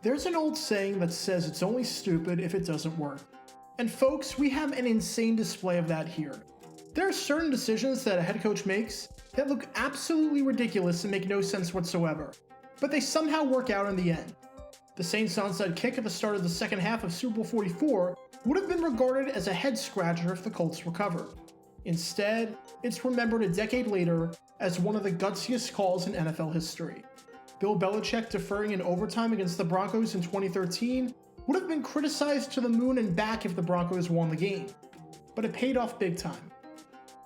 There's an old saying that says it's only stupid if it doesn't work. And folks, we have an insane display of that here. There are certain decisions that a head coach makes that look absolutely ridiculous and make no sense whatsoever, but they somehow work out in the end. The Saints' onside kick at the start of the second half of Super Bowl 44 would have been regarded as a head-scratcher if the Colts recovered. Instead, it's remembered a decade later as one of the gutsiest calls in NFL history. Bill Belichick deferring in overtime against the Broncos in 2013 would have been criticized to the moon and back if the Broncos won the game, but it paid off big time.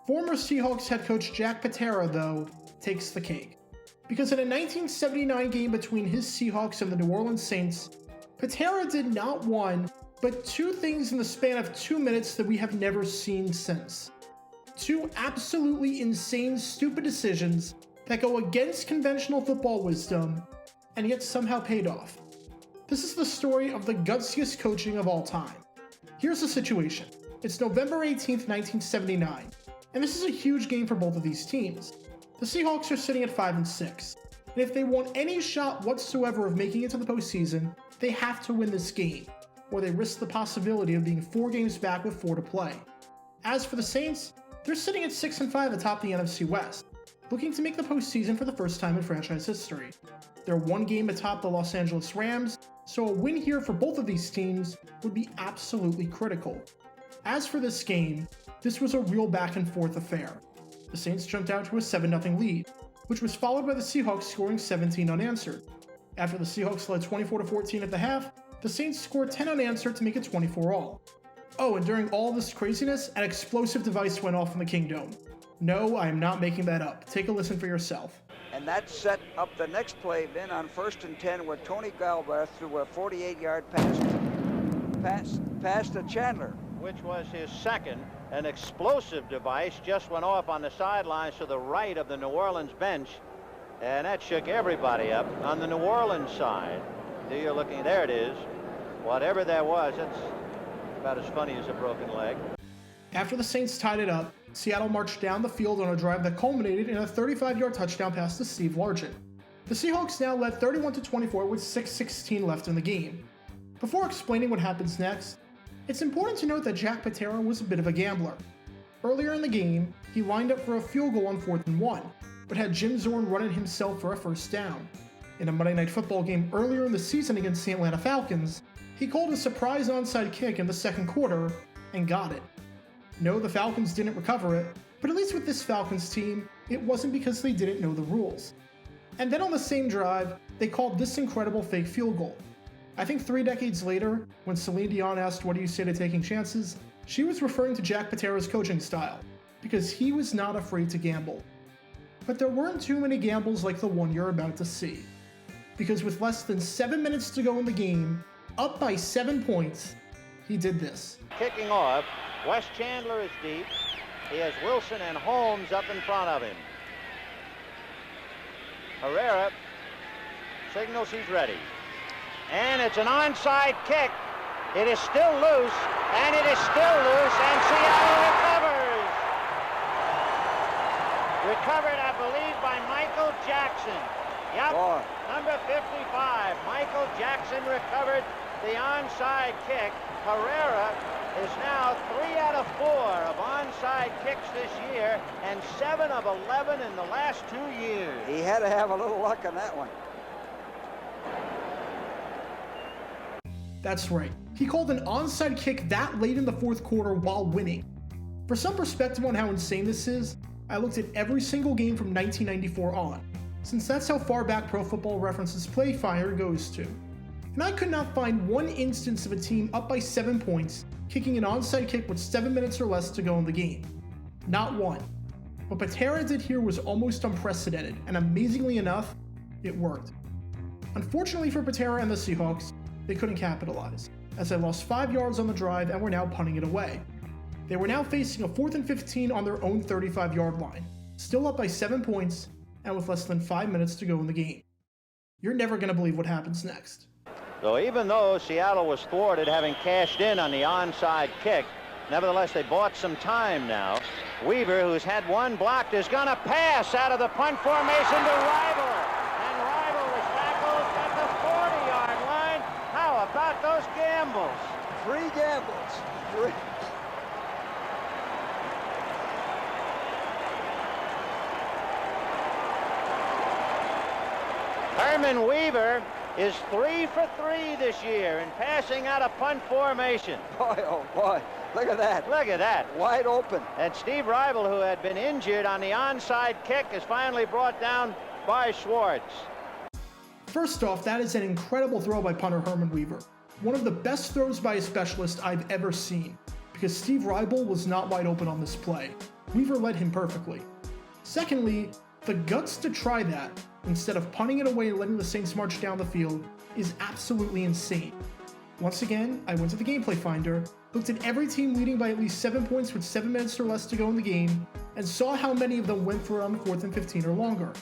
Former Seahawks head coach Jack Patera, though, takes the cake. Because in a 1979 game between his Seahawks and the New Orleans Saints, Patera did not one, but two things in the span of 2 minutes that we have never seen since. Two absolutely insane, stupid decisions that go against conventional football wisdom, and yet somehow paid off. This is the story of the gutsiest coaching of all time. Here's the situation. It's November 18th, 1979, and this is a huge game for both of these teams. The Seahawks are sitting at 5-6, and if they want any shot whatsoever of making it to the postseason, they have to win this game, or they risk the possibility of being 4 games back with 4 to play. As for the Saints, they're sitting at 6-5 atop the NFC West, looking to make the postseason for the first time in franchise history. They're 1 game atop the Los Angeles Rams, so a win here for both of these teams would be absolutely critical. As for this game, this was a real back and forth affair. The Saints jumped out to a 7-0 lead, which was followed by the Seahawks scoring 17 unanswered. After the Seahawks led 24-14 at the half, the Saints scored 10 unanswered to make it 24-all. Oh, and during all this craziness, an explosive device went off in the Kingdome. No, I am not making that up. Take a listen for yourself. And that set up the next play then on 1st and 10 where Tony Galbraith threw a 48-yard pass to Chandler. Which was his second. An explosive device just went off on the sidelines to the right of the New Orleans bench. And that shook everybody up on the New Orleans side. You're looking, there it is. Whatever that was, it's about as funny as a broken leg. After the Saints tied it up, Seattle marched down the field on a drive that culminated in a 35-yard touchdown pass to Steve Largent. The Seahawks now led 31-24 with 6:16 left in the game. Before explaining what happens next, it's important to note that Jack Patera was a bit of a gambler. Earlier in the game, he lined up for a field goal on 4th and 1, but had Jim Zorn run it himself for a first down. In a Monday Night Football game earlier in the season against the Atlanta Falcons, he called a surprise onside kick in the second quarter and got it. No, the Falcons didn't recover it, but at least with this Falcons team, it wasn't because they didn't know the rules. And then on the same drive, they called this incredible fake field goal. I think 3 decades later, when Celine Dion asked what do you say to taking chances, she was referring to Jack Patera's coaching style, because he was not afraid to gamble. But there weren't too many gambles like the one you're about to see. Because with less than 7 minutes to go in the game, up by 7 points, he did this. Kicking off, Wes Chandler is deep. He has Wilson and Holmes up in front of him. Herrera signals he's ready. And it's an onside kick. It is still loose, and it is still loose, and Seattle recovers. Recovered, I believe, by Michael Jackson. Yep, number 55, Michael Jackson recovered the onside kick. Herrera is now 3 out of 4 of onside kicks this year, and 7 of 11 in the last 2 years. He had to have a little luck on that one. That's right, he called an onside kick that late in the 4th quarter while winning. For some perspective on how insane this is, I looked at every single game from 1994 on, since that's how far back Pro Football Reference's play fire goes to. And I could not find one instance of a team up by 7 points kicking an onside kick with 7 minutes or less to go in the game. Not one. What Patera did here was almost unprecedented, and amazingly enough, it worked. Unfortunately for Patera and the Seahawks, they couldn't capitalize, as they lost 5 yards on the drive and were now punting it away. They were now facing a 4th and 15 on their own 35-yard line, still up by 7 points, and with less than 5 minutes to go in the game. You're never going to believe what happens next. So even though Seattle was thwarted having cashed in on the onside kick, nevertheless they bought some time now. Weaver, who's had one blocked, is going to pass out of the punt formation to Rival. And Rival was tackled at the 40-yard line. those gambles. 3 gambles. 3. Herman Weaver is 3 for 3 this year in passing out of punt formation. Boy, oh boy, look at that. Look at that. Wide open. And Steve Reibel, who had been injured on the onside kick, is finally brought down by Schwartz. First off, that is an incredible throw by punter Herman Weaver. One of the best throws by a specialist I've ever seen, because Steve Reibel was not wide open on this play. Weaver led him perfectly. Secondly, the guts to try that, instead of punting it away and letting the Saints march down the field, is absolutely insane. Once again, I went to the gameplay finder, looked at every team leading by at least 7 points with 7 minutes or less to go in the game, and saw how many of them went for it on 4th and 15 or longer.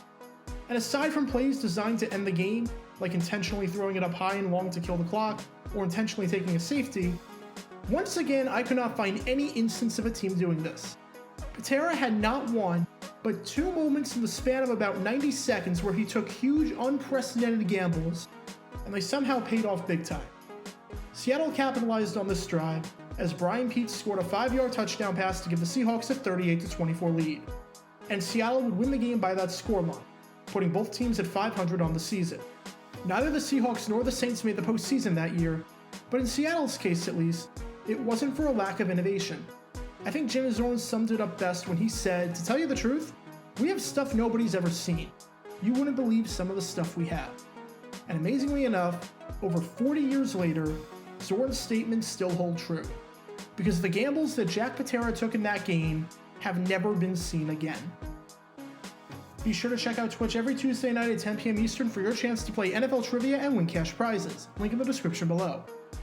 And aside from plays designed to end the game, like intentionally throwing it up high and long to kill the clock, or intentionally taking a safety, once again I could not find any instance of a team doing this. Patera had not one, but 2 moments in the span of about 90 seconds where he took huge, unprecedented gambles, and they somehow paid off big time. Seattle capitalized on this drive as Brian Peets scored a 5-yard touchdown pass to give the Seahawks a 38-24 lead, and Seattle would win the game by that scoreline, putting both teams at 500 on the season. Neither the Seahawks nor the Saints made the postseason that year, but in Seattle's case at least, it wasn't for a lack of innovation. I think Jim Zorn summed it up best when he said, "To tell you the truth, we have stuff nobody's ever seen. You wouldn't believe some of the stuff we have." And amazingly enough, over 40 years later, Zorn's statements still hold true. Because the gambles that Jack Patera took in that game have never been seen again. Be sure to check out Twitch every Tuesday night at 10 p.m. Eastern for your chance to play NFL Trivia and win cash prizes. Link in the description below.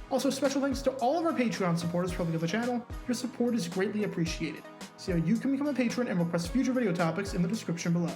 Also, special thanks to all of our Patreon supporters for helping out the channel. Your support is greatly appreciated. See how you can become a patron and request future video topics in the description below.